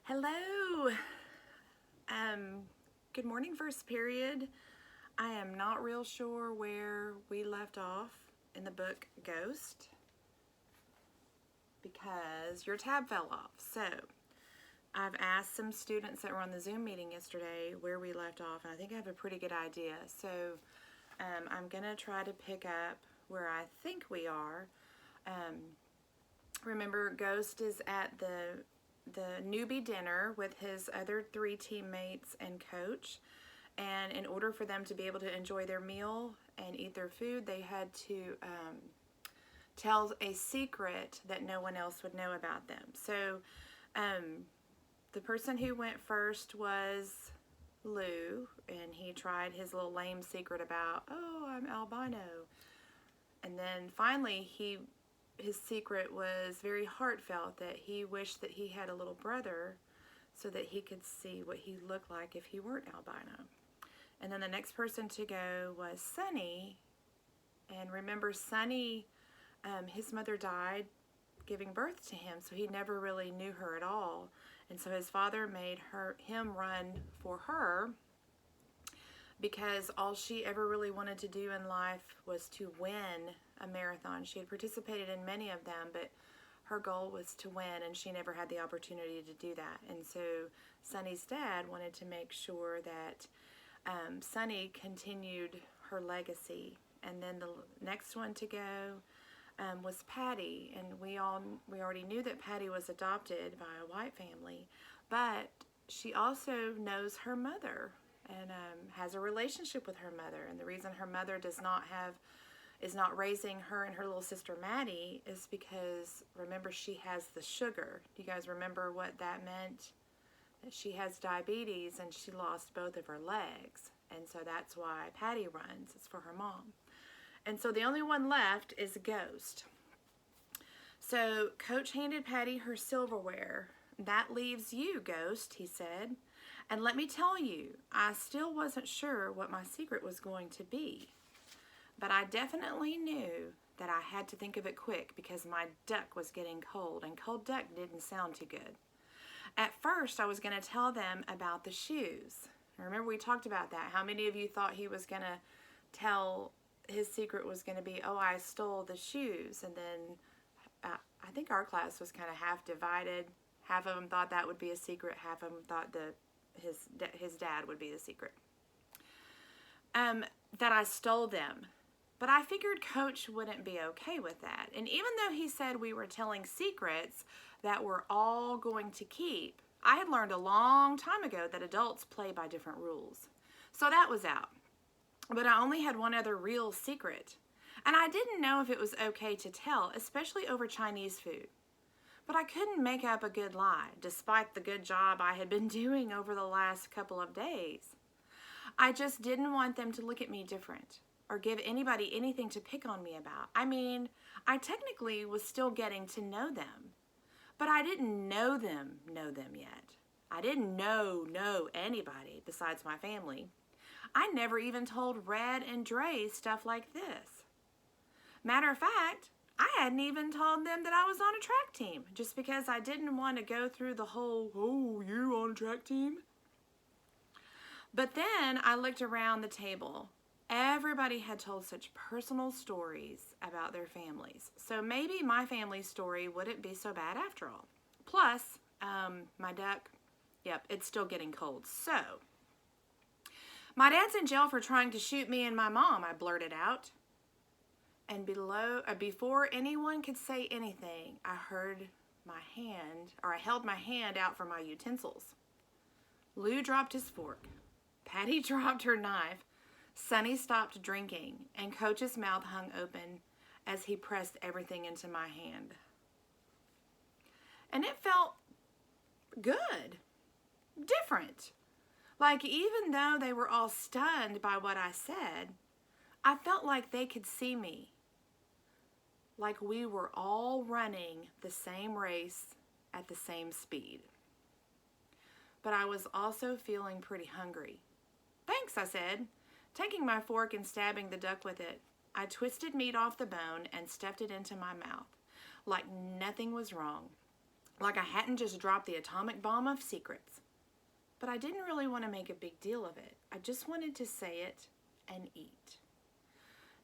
Hello. Good morning, first period. I am not real sure where we left off in the book Ghost because your tab fell off. So I've asked some students that were on the Zoom meeting yesterday where we left off, and I think I have a pretty good idea. So I'm going to try to pick up where I think we are. Remember, Ghost is at the newbie dinner with his other 3 teammates and coach, and in order for them to be able to enjoy their meal and eat their food, they had to tell a secret that no one else would know about them. So the person who went first was Lou, and he tried his little lame secret about, oh, I'm albino. And then finally his secret was very heartfelt, that he wished that he had a little brother so that he could see what he looked like if he weren't albino. And then the next person to go was Sonny. And remember, Sonny, his mother died giving birth to him, so he never really knew her at all. And so his father made him run for her because all she ever really wanted to do in life was to win a marathon. She had participated in many of them, but her goal was to win, and she never had the opportunity to do that. And so Sonny's dad wanted to make sure that Sonny continued her legacy. And then the next one to go was Patty, and we already knew that Patty was adopted by a white family, but she also knows her mother and has a relationship with her mother. And the reason her mother is not raising her and her little sister Maddie is because, remember, she has the sugar. Do you guys remember what that meant? That she has diabetes and she lost both of her legs. And so that's why Patty runs. It's for her mom. And so the only one left is Ghost. So Coach handed Patty her silverware. That leaves you, Ghost, he said. And let me tell you, I still wasn't sure what my secret was going to be. But I definitely knew that I had to think of it quick because my duck was getting cold, and cold duck didn't sound too good. At first, I was going to tell them about the shoes. Remember, we talked about that. How many of you thought he was going to tell his secret was going to be, oh, I stole the shoes? And then I think our class was kind of half divided. Half of them thought that would be a secret. Half of them thought his dad would be the secret. That I stole them. But I figured Coach wouldn't be okay with that. And even though he said we were telling secrets that we're all going to keep, I had learned a long time ago that adults play by different rules. So that was out. But I only had one other real secret. And I didn't know if it was okay to tell, especially over Chinese food. But I couldn't make up a good lie, despite the good job I had been doing over the last couple of days. I just didn't want them to look at me different or give anybody anything to pick on me about. I mean, I technically was still getting to know them, but I didn't know them yet. I didn't know anybody besides my family. I never even told Red and Dre stuff like this. Matter of fact, I hadn't even told them that I was on a track team just because I didn't want to go through the whole, oh, you on a track team? But then I looked around the table. Everybody had told such personal stories about their families. So maybe my family's story wouldn't be so bad after all. Plus, my duck, yep, it's still getting cold. So, my dad's in jail for trying to shoot me and my mom, I blurted out. And before anyone could say anything, I held my hand out for my utensils. Lou dropped his fork. Patty dropped her knife. Sonny stopped drinking, and Coach's mouth hung open as he pressed everything into my hand. And it felt good, different. Like, even though they were all stunned by what I said, I felt like they could see me. Like we were all running the same race at the same speed. But I was also feeling pretty hungry. Thanks, I said, taking my fork and stabbing the duck with it. I twisted meat off the bone and stuffed it into my mouth, like nothing was wrong. like I hadn't just dropped the atomic bomb of secrets. But I didn't really want to make a big deal of it. I just wanted to say it and eat.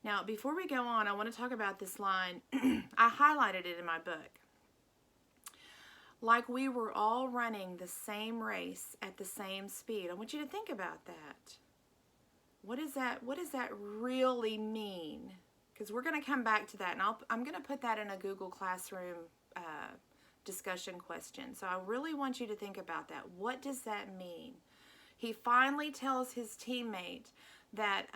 Now, before we go on, I want to talk about this line. I highlighted it in my book. Like we were all running the same race at the same speed. I want you to think about that. What does that really mean? Because we're going to come back to that, and I'm going to put that in a Google Classroom discussion question. So I really want you to think about that. What does that mean? He finally tells his teammate that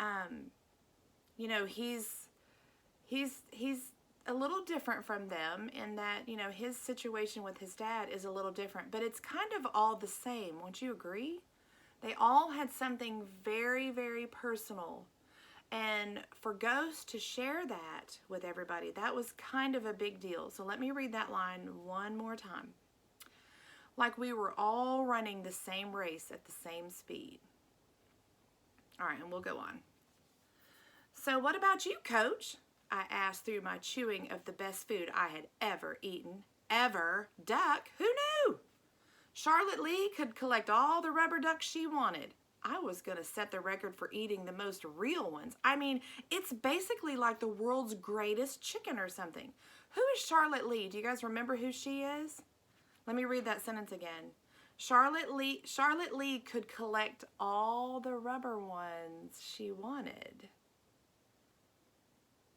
you know, he's a little different from them in that, you know, his situation with his dad is a little different, but it's kind of all the same. Won't you agree? They all had something very, very personal. And for Ghost to share that with everybody, that was kind of a big deal. So let me read that line one more time. Like we were all running the same race at the same speed. All right, and we'll go on. So what about you, Coach? I asked through my chewing of the best food I had ever eaten. Ever. Duck? Who knew? Charlotte Lee could collect all the rubber ducks she wanted. I was going to set the record for eating the most real ones. I mean, it's basically like the world's greatest chicken or something. Who is Charlotte Lee? Do you guys remember who she is? Let me read that sentence again. Charlotte Lee could collect all the rubber ones she wanted.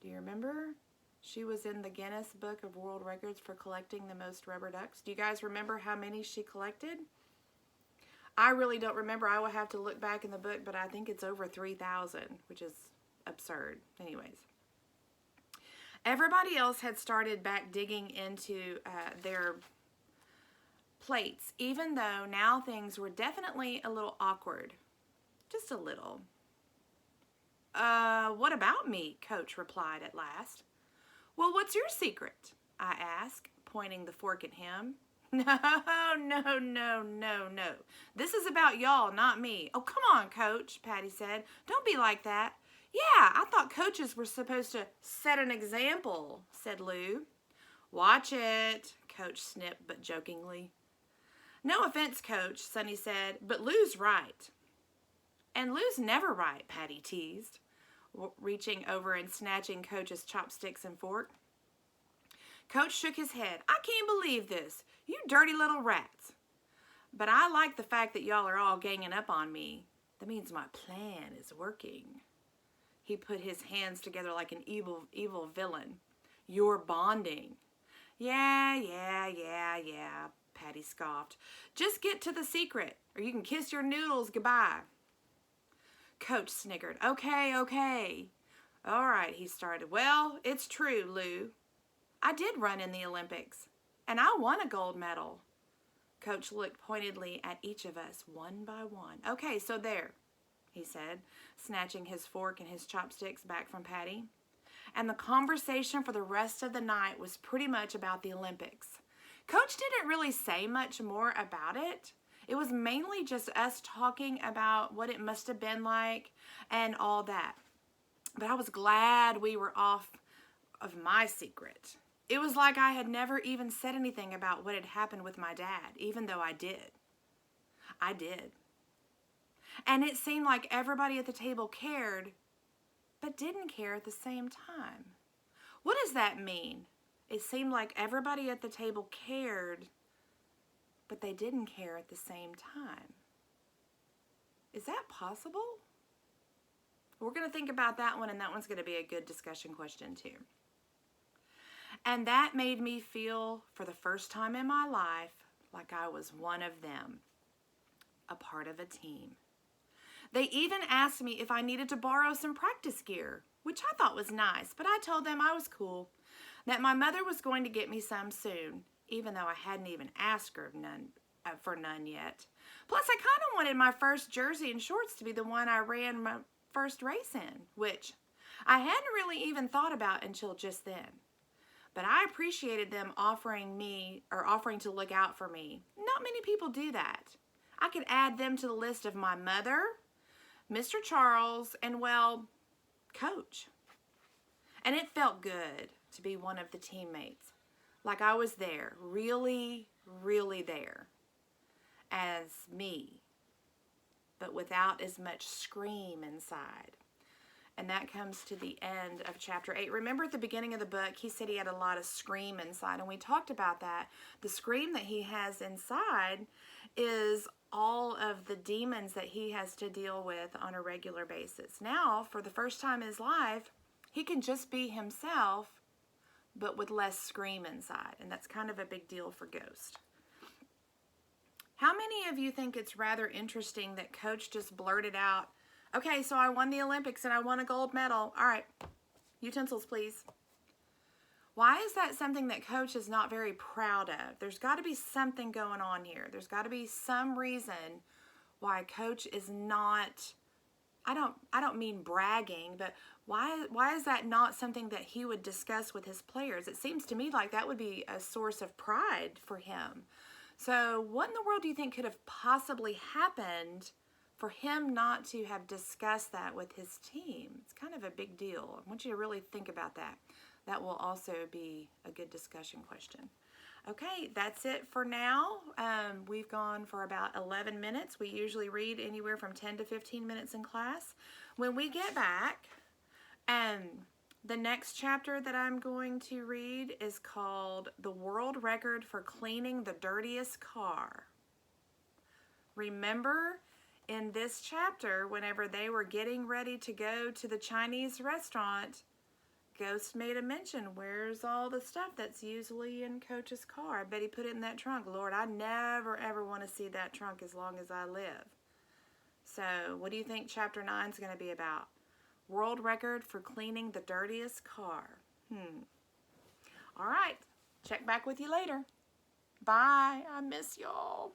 Do you remember? She was in the Guinness Book of World Records for collecting the most rubber ducks. Do you guys remember how many she collected? I really don't remember. I will have to look back in the book, but I think it's over 3,000, which is absurd. Anyways. Everybody else had started back digging into their plates, even though now things were definitely a little awkward. Just a little. What about me? Coach replied at last. Well, what's your secret? I asked, pointing the fork at him. No. This is about y'all, not me. Oh, come on, Coach, Patty said. Don't be like that. Yeah, I thought coaches were supposed to set an example, said Lou. Watch it, Coach snipped, but jokingly. No offense, Coach, Sonny said, but Lou's right. And Lou's never right, Patty teased, reaching over and snatching Coach's chopsticks and fork. Coach shook his head. I can't believe this. You dirty little rats. But I like the fact that y'all are all ganging up on me. That means my plan is working. He put his hands together like an evil villain. You're bonding. Yeah, Patty scoffed. Just get to the secret, or you can kiss your noodles goodbye. Coach sniggered. Okay. All right, he started. Well, it's true, Lou. I did run in the Olympics, and I won a gold medal. Coach looked pointedly at each of us, one by one. Okay, so there, he said, snatching his fork and his chopsticks back from Patty. And the conversation for the rest of the night was pretty much about the Olympics. Coach didn't really say much more about it. It was mainly just us talking about what it must have been like and all that. But I was glad we were off of my secret. It was like I had never even said anything about what had happened with my dad, even though I did. I did. And it seemed like everybody at the table cared, but didn't care at the same time. What does that mean? It seemed like everybody at the table cared, but they didn't care at the same time. Is that possible? We're going to think about that one, and that one's going to be a good discussion question too. And that made me feel, for the first time in my life, like I was one of them, a part of a team. They even asked me if I needed to borrow some practice gear, which I thought was nice, but I told them I was cool, that my mother was going to get me some soon, even though I hadn't even asked her for none yet. Plus, I kind of wanted my first jersey and shorts to be the one I ran my first race in, which I hadn't really even thought about until just then. But I appreciated them offering to look out for me. Not many people do that. I could add them to the list of my mother, Mr. Charles, and, well, Coach. And it felt good to be one of the teammates. Like I was there, really, really there as me, but without as much scream inside. And that comes to the end of chapter 8. Remember at the beginning of the book, he said he had a lot of scream inside. And we talked about that. The scream that he has inside is all of the demons that he has to deal with on a regular basis. Now, for the first time in his life, he can just be himself, but with less scream inside. And that's kind of a big deal for Ghost. How many of you think it's rather interesting that Coach just blurted out, okay, so I won the Olympics and I won a gold medal. All right, utensils, please. Why is that something that Coach is not very proud of? There's got to be something going on here. There's got to be some reason why Coach is not, I don't mean bragging, but why is that not something that he would discuss with his players? It seems to me like that would be a source of pride for him. So what in the world do you think could have possibly happened for him not to have discussed that with his team? It's kind of a big deal. I want you to really think about that. That will also be a good discussion question. Okay, that's it for now. We've gone for about 11 minutes. We usually read anywhere from 10 to 15 minutes in class. When we get back, the next chapter that I'm going to read is called The World Record for Cleaning the Dirtiest Car. Remember, in this chapter, whenever they were getting ready to go to the Chinese restaurant, Ghost made a mention, where's all the stuff that's usually in Coach's car? I bet he put it in that trunk. Lord, I never, ever want to see that trunk as long as I live. So, what do you think chapter 9 is going to be about? World record for cleaning the dirtiest car. All right. Check back with you later. Bye. I miss y'all.